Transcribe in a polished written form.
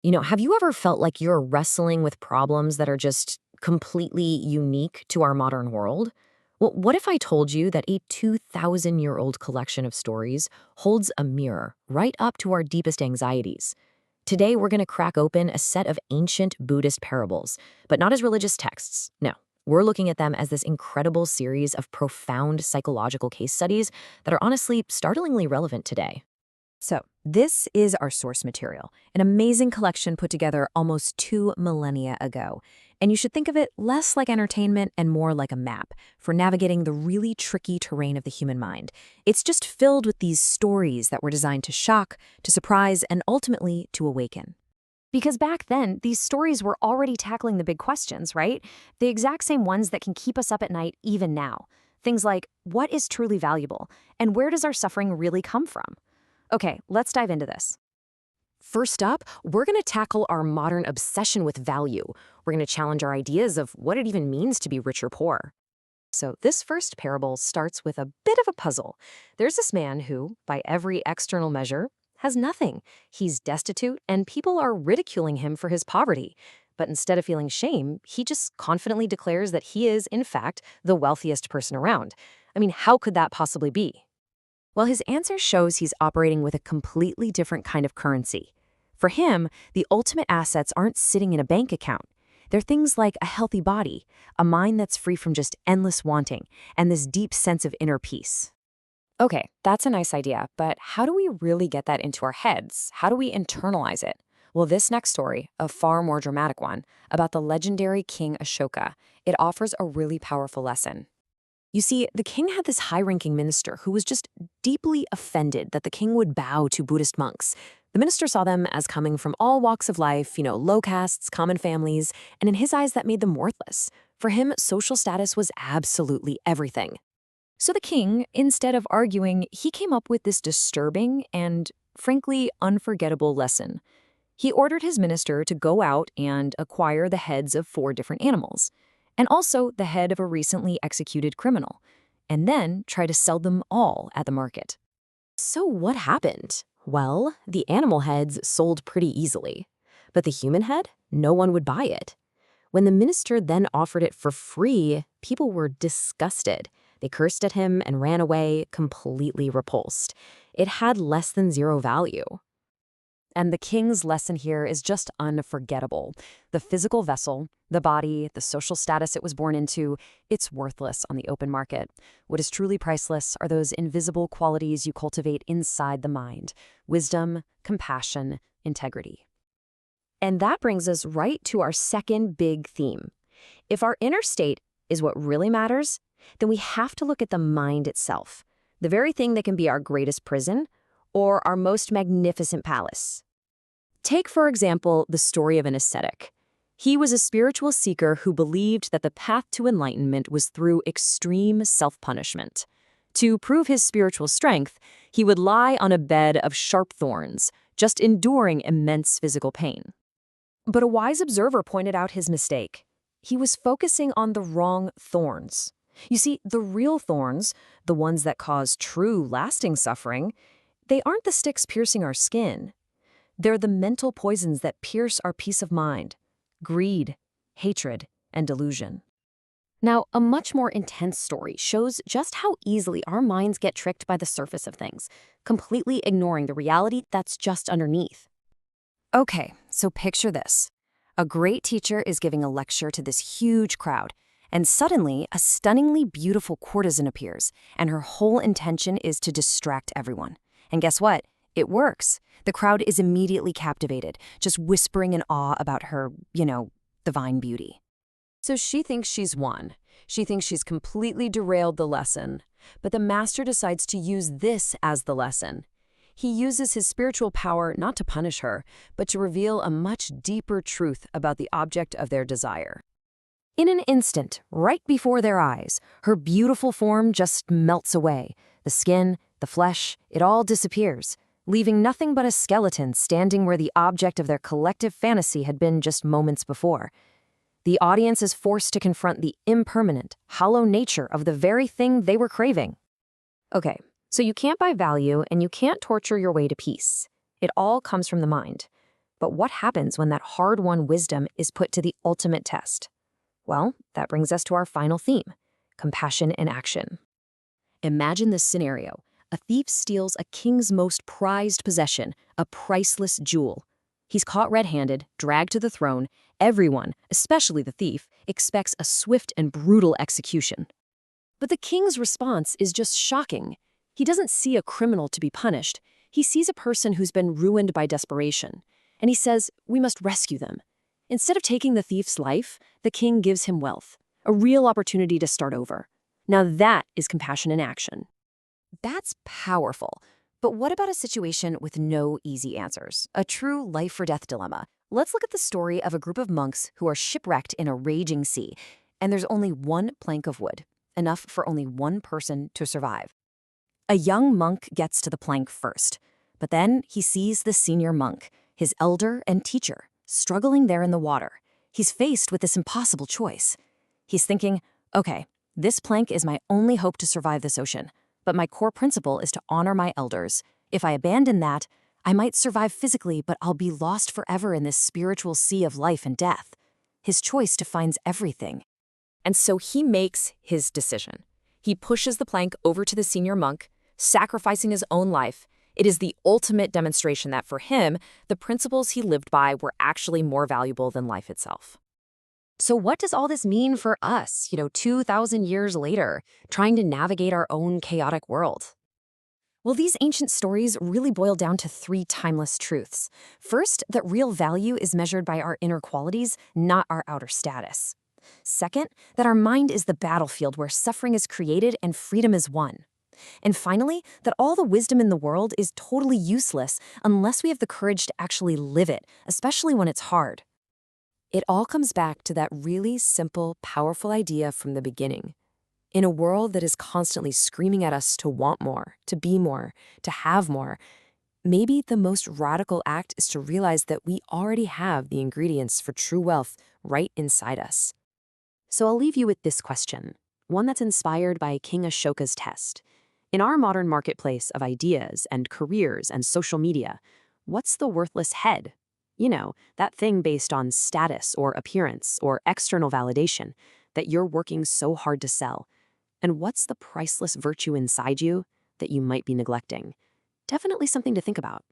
Have you ever felt like you're wrestling with problems that are just completely unique to our modern world? Well, what if I told you that a 2,000-year-old collection of stories holds a mirror right up to our deepest anxieties? Today, we're going to crack open a set of ancient Buddhist parables, but not as religious texts. No, we're looking at them as this incredible series of profound psychological case studies that are honestly startlingly relevant today. So, this is our source material, an amazing collection put together almost 2 millennia ago. And you should think of it less like entertainment and more like a map for navigating the really tricky terrain of the human mind. It's just filled with these stories that were designed to shock, to surprise, and ultimately to awaken. Because back then, these stories were already tackling the big questions, right? The exact same ones that can keep us up at night even now. Things like, what is truly valuable? And where does our suffering really come from? Okay, let's dive into this. First up, we're going to tackle our modern obsession with value. We're going to challenge our ideas of what it even means to be rich or poor. So this first parable starts with a bit of a puzzle. There's this man who, by every external measure, has nothing. He's destitute, and people are ridiculing him for his poverty. But instead of feeling shame, he just confidently declares that he is, in fact, the wealthiest person around. I mean, how could that possibly be? Well, his answer shows he's operating with a completely different kind of currency. For him, the ultimate assets aren't sitting in a bank account. They're things like a healthy body, a mind that's free from just endless wanting, and this deep sense of inner peace. Okay, that's a nice idea, but how do we really get that into our heads? How do we internalize it? Well, this next story, a far more dramatic one, about the legendary King Ashoka, it offers a really powerful lesson. You see, the king had this high-ranking minister who was just deeply offended that the king would bow to Buddhist monks. The minister saw them as coming from all walks of life, low castes, common families, and in his eyes that made them worthless. For him, social status was absolutely everything. So the king, instead of arguing, he came up with this disturbing and, frankly, unforgettable lesson. He ordered his minister to go out and acquire the heads of 4 different animals, and also the head of a recently executed criminal, and then try to sell them all at the market. So what happened? Well, the animal heads sold pretty easily, but the human head, no one would buy it. When the minister then offered it for free, people were disgusted. They cursed at him and ran away, completely repulsed. It had less than 0 value. And the king's lesson here is just unforgettable. The physical vessel, the body, the social status it was born into, it's worthless on the open market. What is truly priceless are those invisible qualities you cultivate inside the mind: wisdom, compassion, integrity. And that brings us right to our second big theme. If our inner state is what really matters, then we have to look at the mind itself, the very thing that can be our greatest prison or our most magnificent palace. Take, for example, the story of an ascetic. He was a spiritual seeker who believed that the path to enlightenment was through extreme self-punishment. To prove his spiritual strength, he would lie on a bed of sharp thorns, just enduring immense physical pain. But a wise observer pointed out his mistake. He was focusing on the wrong thorns. You see, the real thorns, the ones that cause true, lasting suffering, they aren't the sticks piercing our skin. They're the mental poisons that pierce our peace of mind: greed, hatred, and delusion. Now, a much more intense story shows just how easily our minds get tricked by the surface of things, completely ignoring the reality that's just underneath. Okay, so picture this. A great teacher is giving a lecture to this huge crowd, and suddenly a stunningly beautiful courtesan appears, and her whole intention is to distract everyone. And guess what? It works. The crowd is immediately captivated, just whispering in awe about her, divine beauty. So she thinks she's won. She thinks she's completely derailed the lesson. But the master decides to use this as the lesson. He uses his spiritual power not to punish her, but to reveal a much deeper truth about the object of their desire. In an instant, right before their eyes, her beautiful form just melts away. The skin, the flesh, it all disappears, leaving nothing but a skeleton standing where the object of their collective fantasy had been just moments before. The audience is forced to confront the impermanent, hollow nature of the very thing they were craving. Okay, so you can't buy value and you can't torture your way to peace. It all comes from the mind. But what happens when that hard-won wisdom is put to the ultimate test? Well, that brings us to our final theme, compassion in action. Imagine this scenario. A thief steals a king's most prized possession, a priceless jewel. He's caught red-handed, dragged to the throne. Everyone, especially the thief, expects a swift and brutal execution. But the king's response is just shocking. He doesn't see a criminal to be punished. He sees a person who's been ruined by desperation. And he says, we must rescue them. Instead of taking the thief's life, the king gives him wealth, a real opportunity to start over. Now that is compassion in action. That's powerful. But what about a situation with no easy answers? A true life-or-death dilemma. Let's look at the story of a group of monks who are shipwrecked in a raging sea, and there's only one plank of wood, enough for only one person to survive. A young monk gets to the plank first, but then he sees the senior monk, his elder and teacher, struggling there in the water. He's faced with this impossible choice. He's thinking, okay, this plank is my only hope to survive this ocean, but my core principle is to honor my elders. If I abandon that, I might survive physically, but I'll be lost forever in this spiritual sea of life and death. His choice defines everything. And so he makes his decision. He pushes the plank over to the senior monk, sacrificing his own life. It is the ultimate demonstration that for him, the principles he lived by were actually more valuable than life itself. So what does all this mean for us, 2,000 years later, trying to navigate our own chaotic world? Well, these ancient stories really boil down to three timeless truths. First, that real value is measured by our inner qualities, not our outer status. Second, that our mind is the battlefield where suffering is created and freedom is won. And finally, that all the wisdom in the world is totally useless unless we have the courage to actually live it, especially when it's hard. It all comes back to that really simple, powerful idea from the beginning. In a world that is constantly screaming at us to want more, to be more, to have more, maybe the most radical act is to realize that we already have the ingredients for true wealth right inside us. So I'll leave you with this question, one that's inspired by King Ashoka's test. In our modern marketplace of ideas and careers and social media, what's the worthless head? That thing based on status or appearance or external validation that you're working so hard to sell. And what's the priceless virtue inside you that you might be neglecting? Definitely something to think about.